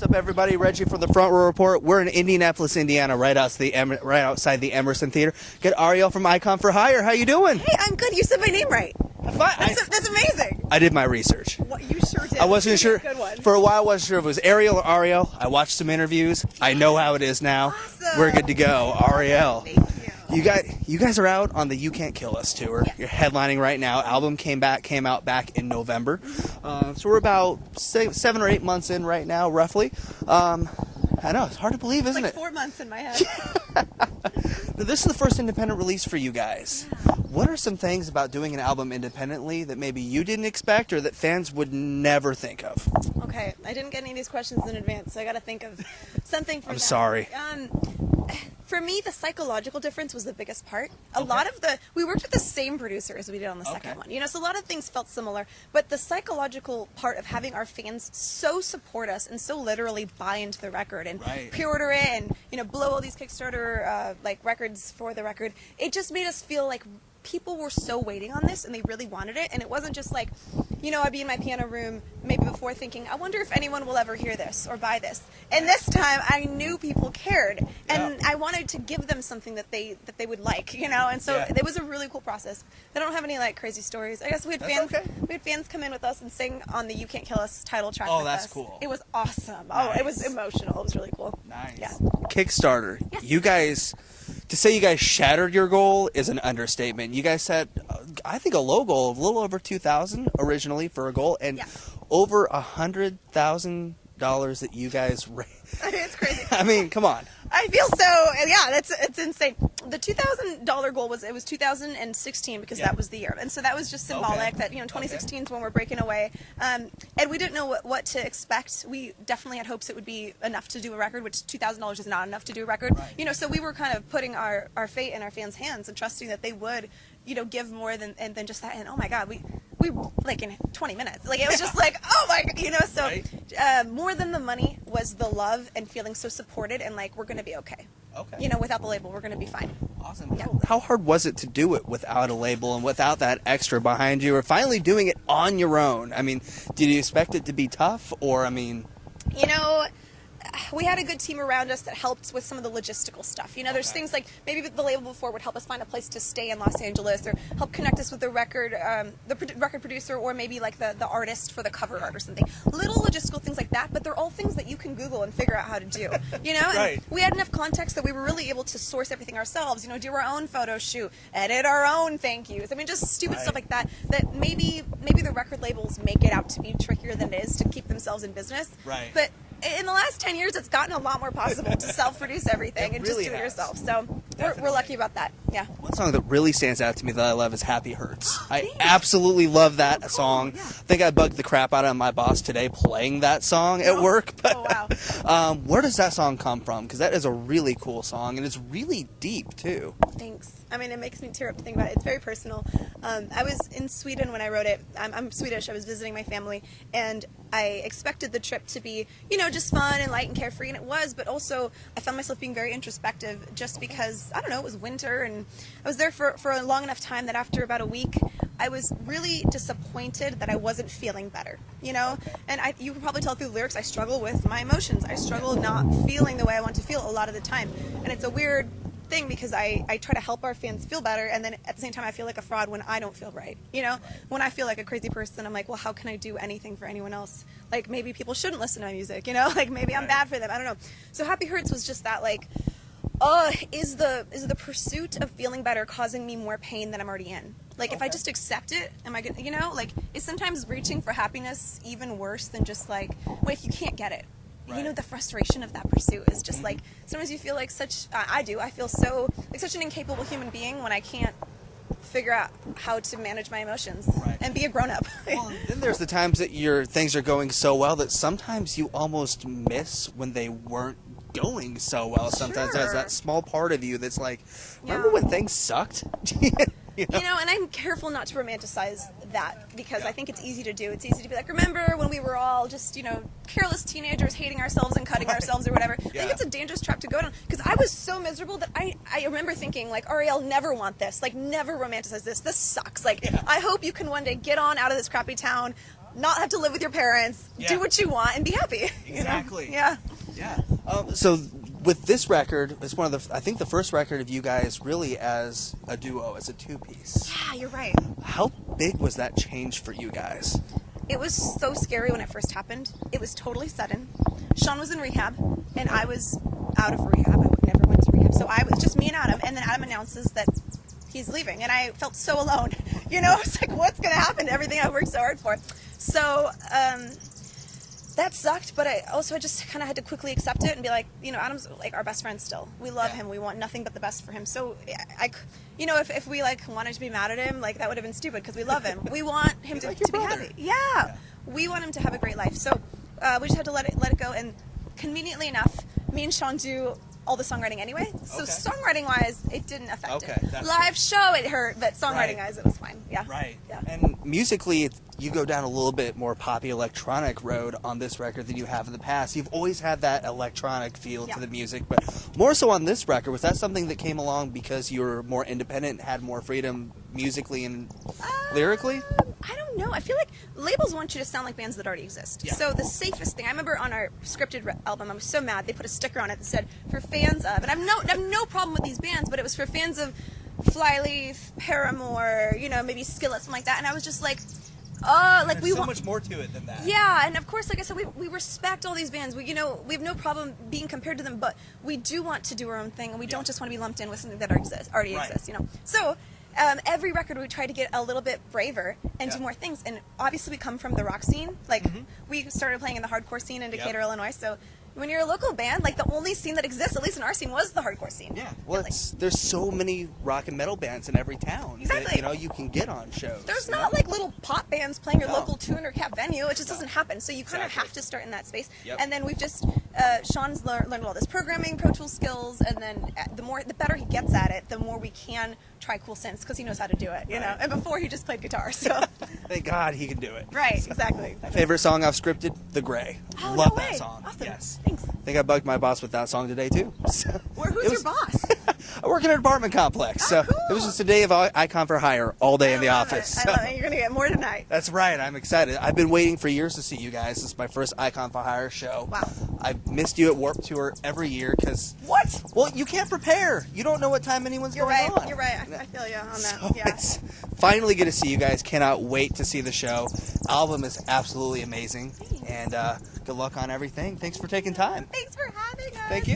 up, everybody? Reggie from the Front Row Report. We're in Indianapolis, Indiana, right outside the Emerson Theater. Get Ariel from Icon for Hire. How you doing? Hey, I'm good. You said my name right. That's amazing. I did my research. What, you sure did. I wasn't sure. Good one. For a while, I wasn't sure if it was Ariel or Ariel. I watched some interviews. I know how it is now. Awesome. We're good to go. Ariel. Thank you. You guys are out on the You Can't Kill Us tour. Yes. You're headlining right now. Album came out back in November. So we're about 7 or 8 months in right now, roughly. I know, it's hard to believe, isn't like it? 4 months in my head. This is the first independent release for you guys. Yeah. What are some things about doing an album independently that maybe you didn't expect or that fans would never think of? Okay, I didn't get any of these questions in advance, so I got to think of something for I'm that. sorry. For me, the psychological difference was the biggest part. We worked with the same producer as we did on the second one. You know, so a lot of things felt similar, but the psychological part of having our fans so support us and so literally buy into the record and pre-order it and, you know, blow all these Kickstarter records for the record, it just made us feel like people were so waiting on this and they really wanted it. And it wasn't just like, you know, I'd be in my piano room maybe before thinking, I wonder if anyone will ever hear this or buy this. And this time I knew people cared and I wanted to give them something that they would like, you know. And so it was a really cool process. I don't have any like crazy stories. I guess we had fans come in with us and sing on the You Can't Kill Us title track with us. Oh, that's cool. It was awesome. Nice. Oh, it was emotional. It was really cool. Nice. Yeah. Kickstarter. Yes. You guys, to say you guys shattered your goal is an understatement. You guys set, I think, a low goal of a little over $2,000 originally for a goal, and over $100,000 that you guys raised. It's crazy. I mean, come on. I feel so. Yeah, it's insane. The $2,000 goal was 2016 because that was the year, and so that was just symbolic that 2016 is when we're breaking away, and we didn't know what to expect. We definitely had hopes it would be enough to do a record, which $2,000 is not enough to do a record. You know, so we were kind of putting our fate in our fans' hands and trusting that they would give more than just that. And oh my God, we like in 20 minutes, like it was just like oh my God, so more than the money was the love and feeling so supported and like we're gonna be okay. Without the label we're gonna be fine. Awesome. Yeah. How hard was it to do it without a label and without that extra behind you, or finally doing it on your own? I mean, did you expect it to be tough, or I mean, we had a good team around us that helped with some of the logistical stuff. There's things like maybe the label before would help us find a place to stay in Los Angeles or help connect us with the record producer, or maybe like the artist for the cover art or something. Little logistical things like that, but they're all things that you can Google and figure out how to do. And we had enough context that we were really able to source everything ourselves. Do our own photo shoot, edit our own thank yous. I mean, just stupid stuff like that. That maybe the record labels make it out to be trickier than it is to keep themselves in business. But in the last 10 years, it's gotten a lot more possible to self-produce everything and just do it yourself. So we're lucky about that. Yeah. One song that really stands out to me that I love is Happy Hurts. I absolutely love that song. I think I bugged the crap out of my boss today playing that song at work. But, where does that song come from? Because that is a really cool song, and it's really deep, too. Thanks. I mean, it makes me tear up to think about it. It's very personal. I was in Sweden when I wrote it. I'm Swedish. I was visiting my family, and I expected the trip to be, just fun and light and carefree, and it was, but also I found myself being very introspective just because, I don't know, it was winter, and I was there for a long enough time that after about a week, I was really disappointed that I wasn't feeling better, And you can probably tell through the lyrics, I struggle with my emotions. I struggle not feeling the way I want to feel a lot of the time, and it's a weird thing because I try to help our fans feel better, and then at the same time I feel like a fraud when I don't feel right. When I feel like a crazy person, I'm like, well, how can I do anything for anyone else? Like maybe people shouldn't listen to my music, like maybe I'm bad for them. I don't know. So Happy Hurts was just that, like, is the pursuit of feeling better causing me more pain than I'm already in? Like if I just accept it, am I gonna, like, is sometimes reaching for happiness even worse than just like, what if you can't get it? The frustration of that pursuit is just like, sometimes you feel like I feel so like such an incapable human being when I can't figure out how to manage my emotions and be a grown-up. Well, then there's the times that your things are going so well that sometimes you almost miss when they weren't going so well. Sometimes there's that small part of you that's like, remember when things sucked? And I'm careful not to romanticize that because I think it's easy to do. It's easy to be like, remember when we were all just, careless teenagers hating ourselves and cutting ourselves or whatever. I think it's a dangerous trap to go down because I was so miserable that I remember thinking, like, Ariel, never want this. Like, never romanticize this. This sucks. Like, I hope you can one day get on out of this crappy town, not have to live with your parents, do what you want, and be happy. Exactly. You know? Yeah. So with this record, it's one of the, I think the first record of you guys really as a duo, as a two-piece. Yeah, you're right. How big was that change for you guys? It was so scary when it first happened. It was totally sudden. Sean was in rehab, and I was out of rehab. I never went to rehab. So I was just me and Adam, and then Adam announces that he's leaving, and I felt so alone. You know, it's like, what's going to happen to everything I worked so hard for? So that sucked, but I just kind of had to quickly accept it and be like, you know, Adam's like our best friend still. We love him. We want nothing but the best for him. So you know, if we like wanted to be mad at him, like that would have been stupid because we love him. We want him to be happy. Yeah. We want him to have a great life. So we just had to let it go. And conveniently enough, me and Sean do all the songwriting anyway. So songwriting wise, it didn't affect it. Live show, it hurt, but songwriting wise, it was fine. Yeah. Right. Yeah. And musically, you go down a little bit more poppy electronic road on this record than you have in the past. You've always had that electronic feel to the music, but more so on this record. Was that something that came along because you were more independent and had more freedom musically and lyrically? I don't know. I feel like labels want you to sound like bands that already exist. Yeah. So the safest thing, I remember on our scripted album, I was so mad, they put a sticker on it that said, for fans of, and I have no problem with these bands, but it was for fans of Flyleaf, Paramore, you know, maybe Skillet, something like that, and I was just like, like There's so much more to it than that. Yeah, and of course, like I said, we respect all these bands. We have no problem being compared to them, but we do want to do our own thing, and we don't just want to be lumped in with something that already exists, you know. So every record we try to get a little bit braver and do more things, and obviously we come from the rock scene. Like we started playing in the hardcore scene in Decatur, Illinois, so when you're a local band, like the only scene that exists, at least in our scene, was the hardcore scene. Yeah, well, there's so many rock and metal bands in every town that, you know, you can get on shows. There's not like little pop bands playing your local tune or cap venue. It just doesn't happen. So you kind of have to start in that space. And then we've just Sean's learned all this programming, Pro Tools skills, and then the better he gets at it, the more we can try cool synths because he knows how to do it. You know, and before he just played guitar. So thank God he can do it. Right, exactly. Favorite song I've scripted? The Gray. Oh, Love no way. that song. Awesome. Yes. Thanks. I think I bugged my boss with that song today too. So Who's your boss? I work in an apartment complex, so cool. it was just a day of Icon for Hire all day in the office. I love it. You're gonna get more tonight. That's right. I'm excited. I've been waiting for years to see you guys. This is my first Icon for Hire show. Wow. I've missed you at Warped Tour every year because What? Well, you can't prepare. You don't know what time anyone's You're going right. on. You're right. I feel you on that. So Yeah. it's finally good to see you guys. Cannot wait to see the show. Album is absolutely amazing. Thanks. And good luck on everything. Thanks for taking time. Thanks for having us. Thank you.